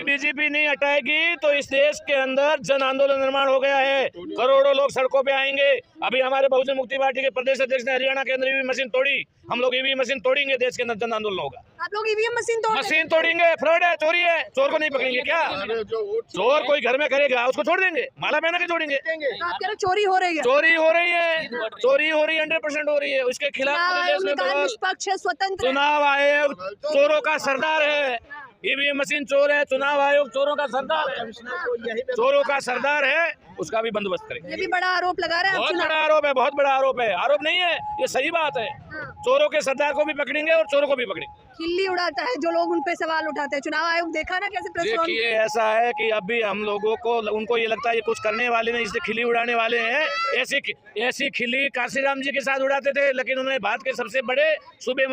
BJP नहीं हटाएगी तो इस देश के अंदर जन आंदोलन निर्माण हो गया है। करोड़ों लोग सड़कों पे आएंगे। अभी हमारे बहुजन मुक्ति पार्टी के प्रदेश अध्यक्ष ने हरियाणा के अंदर ईवीएम मशीन तोड़ी। हम लोग ईवीएम मशीन तोड़ेंगे, देश के अंदर जन आंदोलन होगा। आप लोग ईवीएम मशीन तोड़ेंगे। फ्रॉड है, चोरी है, चोर को नहीं पकड़ेंगे क्या? चोर कोई घर में करेगा उसको छोड़ देंगे, माला पहना के छोड़ेंगे। आप कह रहे चोरी हो रही है? चोरी हो रही है, चोरी हो रही है, 100% हो रही है। उसके खिलाफ निष्पक्ष है, स्वतंत्र। चुनाव आयोग चोरों का सरदार है। ईवीएम मशीन चोर है, चुनाव आयोग चोरों का सरदार है, चोरों का सरदार है, उसका भी बंदोबस्त करेंगे। ये भी बड़ा आरोप लगा रहे हैं। बहुत बड़ा आरोप है, बहुत बड़ा आरोप है। आरोप नहीं है, ये सही बात है। चोरों के सरदार को भी पकड़ेंगे और चोरों को भी पकड़ेंगे। खिल्ली उड़ाता है जो लोग उन पे सवाल उठाते हैं। चुनाव आयोग देखा ना कैसे देखिए, ऐसा है कि अभी हम लोगों को उनको ये लगता है ये कुछ करने वाले नहीं, इसलिए खिल्ली उड़ाने वाले हैं। ऐसी खिल्ली काशीराम जी के साथ उड़ाते थे, लेकिन उन्होंने भारत के सबसे बड़े सूबे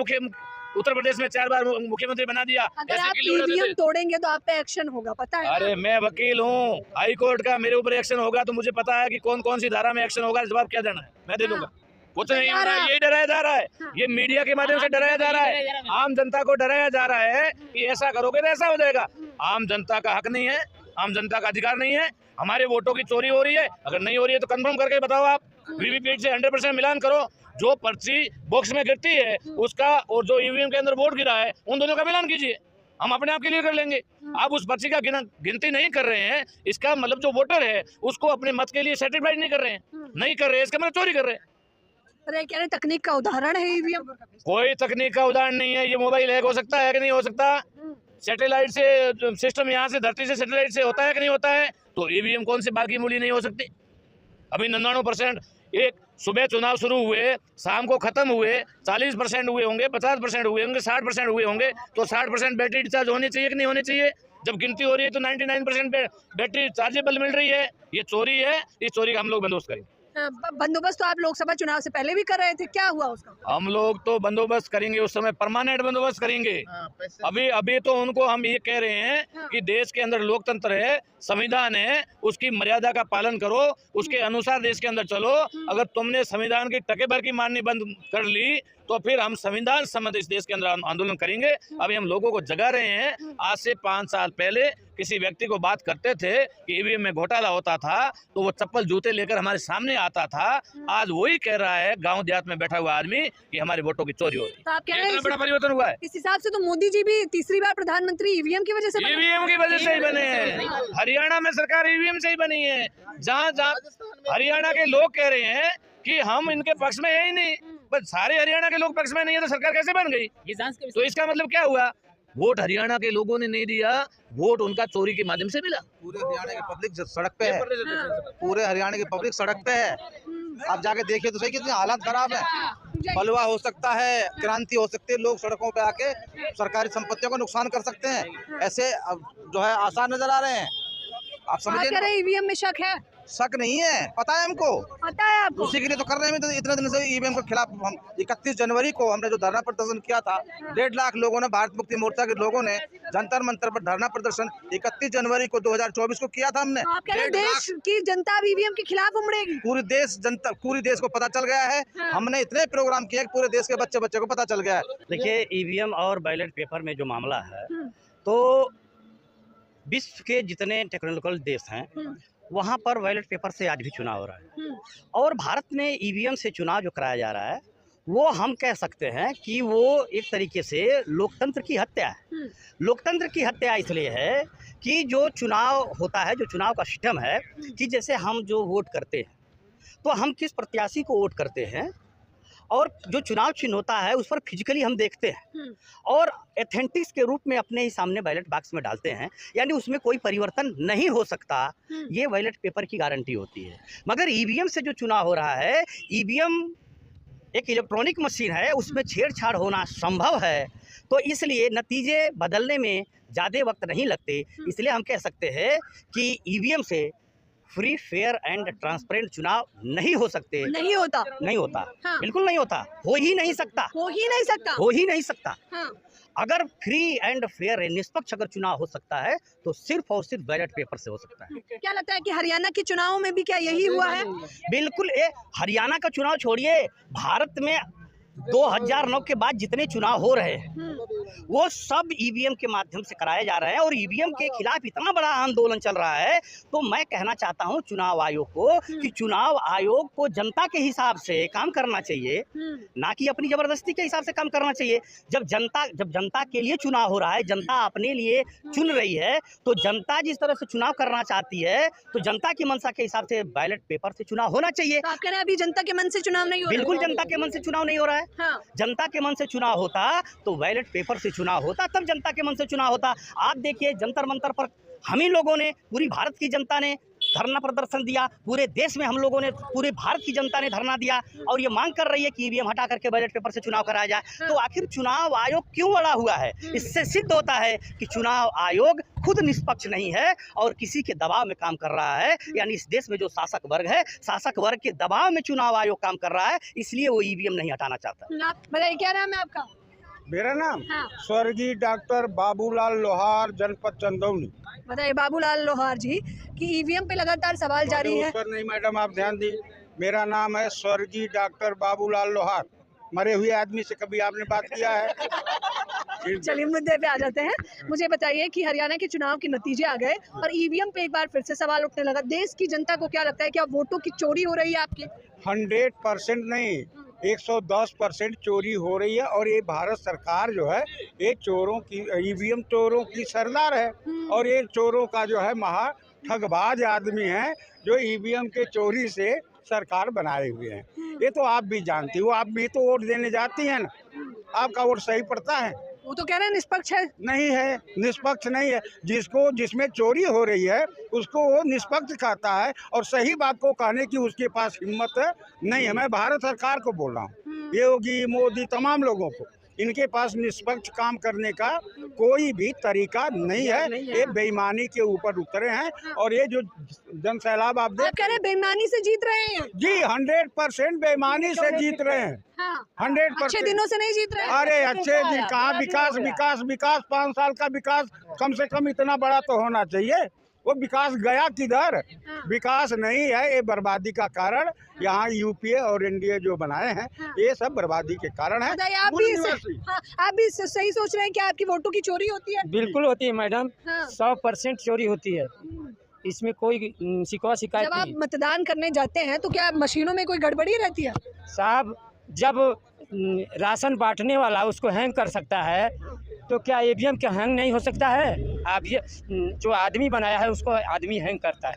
उत्तर प्रदेश में 4 बार मुख्यमंत्री बना दिया। अगर आप ईवीएम तोड़ेंगे तो आप पे एक्शन होगा, पता है? अरे मैं वकील हूँ, हाई कोर्ट का, मेरे ऊपर एक्शन होगा तो मुझे पता है कि कौन कौन सी धारा में एक्शन होगा। जवाब क्या देना है मैं दे दूंगा। कुछ नहीं हो रहा है, यही डराया जा रहा है। ये मीडिया के माध्यम से डराया जा रहा है, आम जनता को डराया जा रहा है कि ऐसा करोगे तो ऐसा हो जाएगा। आम जनता का हक नहीं है, आम जनता का अधिकार नहीं है। हमारे वोटों की चोरी हो रही है, अगर नहीं हो रही है तो कंफर्म करके बताओ। आप वीवीपैट से 100% मिलान करो। जो पर्ची बॉक्स में गिरती है उसका और जो ईवीएम के अंदर वोट गिरा है उन दोनों का मिलान कीजिए, हम अपने आप क्लियर कर लेंगे। आप उस पर्ची का गिनती नहीं कर रहे हैं, इसका मतलब जो वोटर है उसको अपने मत के लिए सर्टिफाइड नहीं कर रहे हैं, नहीं कर रहे हैं, इसका मतलब चोरी कर रहे हैं। अरे कह रहे तकनीक का उदाहरण है ईवीएम। कोई तकनीक का उदाहरण नहीं है। ये मोबाइल हैक हो सकता है कि नहीं हो सकता? सैटेलाइट से सिस्टम, यहाँ से धरती से सैटेलाइट से होता है कि नहीं होता है? तो ईवीएम कौन सी बाकी मूली नहीं हो सकती? अभी 99% एक सुबह चुनाव शुरू हुए, शाम को खत्म हुए, 40% हुए होंगे, 50% हुए होंगे, 60% हुए होंगे, तो 60% बैटरी डिस्चार्ज होनी चाहिए कि नहीं होनी चाहिए? जब गिनती हो रही है तो 99% बैटरी चार्जेबल मिल रही है। ये चोरी है, इस चोरी का हम लोग बंदोबस्त करेंगे। बंदोबस्त तो आप लोकसभा चुनाव से पहले भी कर रहे थे, क्या हुआ उसका? हम लोग तो बंदोबस्त करेंगे, उस समय परमानेंट बंदोबस्त करेंगे। अभी तो उनको हम ये कह रहे हैं कि देश के अंदर लोकतंत्र है, संविधान है, उसकी मर्यादा का पालन करो, उसके अनुसार देश के अंदर चलो। अगर तुमने संविधान की टकेभर की माननी बंद कर ली तो फिर हम संविधान सम्मत इस देश के अंदर आंदोलन करेंगे। अभी हम लोगों को जगा रहे हैं। आज से 5 साल पहले किसी व्यक्ति को बात करते थे कि ईवीएम में घोटाला होता था तो वो चप्पल जूते लेकर हमारे सामने आता था। आज वही कह रहा है गांव देहात में बैठा हुआ आदमी कि हमारे वोटों की चोरी हो रही है। तो आप कह रहे हैं बड़ा परिवर्तन हुआ है। इस हिसाब से तो मोदी जी भी तीसरी बार प्रधानमंत्री ईवीएम की वजह से ही बने हैं। हरियाणा में सरकार ईवीएम से ही बनी है। जहाँ हरियाणा के लोग कह रहे हैं कि हम इनके पक्ष में है ही नहीं, बस सारे हरियाणा के लोग पक्ष में नहीं है तो सरकार कैसे बन गई? तो इसका मतलब क्या हुआ? वोट हरियाणा के लोगों ने नहीं दिया, वोट उनका चोरी के माध्यम से मिला। पूरे हरियाणा की पब्लिक सड़क पे है, पूरे हरियाणा की पब्लिक सड़क पे है। आप जाके देखिए तो सही कितनी हालत खराब है। बलवा हो सकता है, क्रांति हो सकती है, लोग सड़कों पे आके सरकारी संपत्तियों को नुकसान कर सकते हैं। ऐसे जो है आसान नजर आ रहे हैं। आप समझिए, ईवीएम में शक है? शक नहीं है, पता है हमको, पता है आपको? उसी के लिए तो कर रहे हैं। तो इतने दिन से ईवीएम के खिलाफ हम 31 जनवरी को हमने जो धरना प्रदर्शन किया था, 1.5 लाख लोगों ने, भारत मुक्ति मोर्चा के लोगों ने जंतर मंतर पर धरना प्रदर्शन 31 जनवरी को 2024 को किया था हमने। आप कह रहे देश की जनता ईवीएम के खिलाफ उमड़ेगी? पूरी देश को पता चल गया है। हमने इतने प्रोग्राम किए कि पूरे देश के बच्चे को पता चल गया है। देखिए, ईवीएम और बैलेट पेपर में जो मामला है, तो विश्व के जितने टेक्नोलॉजिकल देश हैं वहाँ पर बैलेट पेपर से आज भी चुनाव हो रहा है। और भारत में ईवीएम से चुनाव जो कराया जा रहा है वो हम कह सकते हैं कि वो एक तरीके से लोकतंत्र की हत्या है। लोकतंत्र की हत्या इसलिए है कि जो चुनाव होता है, जो चुनाव का सिस्टम है कि जैसे हम जो वोट करते हैं तो हम किस प्रत्याशी को वोट करते हैं और जो चुनाव चिन्ह होता है उस पर फिजिकली हम देखते हैं और एथेंटिक्स के रूप में अपने ही सामने बैलेट बॉक्स में डालते हैं, यानी उसमें कोई परिवर्तन नहीं हो सकता। ये बैलेट पेपर की गारंटी होती है। मगर ईवीएम से जो चुनाव हो रहा है, ईवीएम एक इलेक्ट्रॉनिक मशीन है, उसमें छेड़छाड़ होना संभव है, तो इसलिए नतीजे बदलने में ज़्यादा वक्त नहीं लगते। इसलिए हम कह सकते हैं कि ईवीएम से फ्री, फेयर एंड ट्रांसपेरेंट चुनाव नहीं हो सकते। नहीं होता? नहीं होता। हाँ। बिल्कुल नहीं होता, हो ही नहीं सकता। हो ही नहीं सकता? हो ही नहीं सकता। हाँ। अगर फ्री एंड फेयर निष्पक्ष अगर चुनाव हो सकता है तो सिर्फ और सिर्फ बैलेट पेपर से हो सकता है। क्या लगता है कि हरियाणा के चुनावों में भी क्या यही हुआ है? बिल्कुल। हरियाणा का चुनाव छोड़िए, भारत में 2009 के बाद जितने चुनाव हो रहे हैं वो सब ईवीएम के माध्यम से कराए जा रहे हैं और ईवीएम के खिलाफ इतना बड़ा आंदोलन चल रहा है। तो मैं कहना चाहता हूं चुनाव आयोग को कि चुनाव आयोग को जनता के हिसाब से काम करना चाहिए, ना कि अपनी जबरदस्ती के हिसाब से काम करना चाहिए। जब जनता के लिए चुनाव हो रहा है, जनता अपने लिए चुन रही है, तो जनता जिस तरह से चुनाव करना चाहती है तो जनता की मंशा के हिसाब से बैलेट पेपर से चुनाव होना चाहिए। तो आप कह रहे हैं अभी जनता के मन से चुनाव नहीं हो रहा? बिल्कुल जनता के मन से चुनाव नहीं हो रहा है। हाँ। जनता के मन से चुनाव होता तो बैलेट पेपर से चुनाव होता, तब जनता के मन से चुनाव होता। आप देखिए जंतर मंतर पर हम ही लोगों ने, पूरी भारत की जनता ने धरना प्रदर्शन दिया, पूरे देश में हम लोगों ने, पूरे भारत की जनता ने धरना दिया और ये मांग कर रही है कि ईवीएम हटा करके बैलेट पेपर से चुनाव कराया जाए। तो आखिर चुनाव आयोग क्यों अड़ा हुआ है? इससे सिद्ध होता है कि चुनाव आयोग खुद निष्पक्ष नहीं है और किसी के दबाव में काम कर रहा है। यानी इस देश में जो शासक वर्ग है, शासक वर्ग के दबाव में चुनाव आयोग काम कर रहा है, इसलिए वो ईवीएम नहीं हटाना चाहता। आप बताइए क्या नाम है आपका? मेरा नाम हाँ। स्वर्गीय डॉक्टर बाबूलाल लोहार, जनपद चंदौली। बताइए बाबूलाल लोहार जी कि ईवीएम पे लगातार सवाल जारी है। उत्तर नहीं मैडम, आप ध्यान दी। मेरा नाम है स्वर्गीय डॉक्टर बाबूलाल लोहार। मरे हुए आदमी से कभी आपने बात किया है? चलिए मुद्दे पे आ जाते हैं। मुझे बताइए कि हरियाणा के चुनाव के नतीजे आ गए और ईवीएम पे एक बार फिर से सवाल उठने लगा। देश की जनता को क्या लगता है, क्या वोटों की चोरी हो रही है आपके? 100% नहीं, 110% चोरी हो रही है। और ये भारत सरकार जो है ये चोरों की, ईवीएम चोरों की सरदार है और ये चोरों का जो है महा ठगबाज आदमी है जो ईवीएम के चोरी से सरकार बनाए हुए हैं। ये तो आप भी जानती हो, आप भी तो वोट देने जाती हैं ना, आपका वोट सही पड़ता है? वो तो कह रहे हैं निष्पक्ष है। नहीं है, निष्पक्ष नहीं है। जिसमें चोरी हो रही है उसको वो निष्पक्ष कहता है और सही बात को कहने की उसके पास हिम्मत नहीं है। मैं भारत सरकार को बोल रहा हूँ, योगी मोदी तमाम लोगों को, इनके पास निष्पक्ष काम करने का कोई भी तरीका नहीं है। ये बेईमानी के ऊपर उतरे हैं और ये जो जन सैलाब आप आप कह रहे हैं बेईमानी से जीत रहे हैं? जी 100% बेईमानी से जीत रहे हैं। हाँ। 100%। अच्छे दिनों से नहीं जीत रहे हैं? अरे अच्छे दिन कहाँ? विकास 5 साल का विकास कम से कम इतना बड़ा तो होना चाहिए। वो विकास गया किधर? विकास नहीं है, ये बर्बादी का कारण। यहाँ यूपीए और एनडीए जो बनाए हैं ये सब बर्बादी के कारण है। बताइए आप भी सही सोच रहे हैं कि आपकी वोटों की चोरी होती है? बिल्कुल होती है मैडम, हाँ। 100% चोरी होती है, इसमें कोई शिकायत जब आप नहीं। मतदान करने जाते हैं तो क्या मशीनों में कोई गड़बड़ी रहती है? साहब जब राशन बांटने वाला उसको हैंग कर सकता है तो क्या ईवीएम का हैंग नहीं हो सकता है? आप ये जो आदमी बनाया है उसको आदमी हैंग करता है।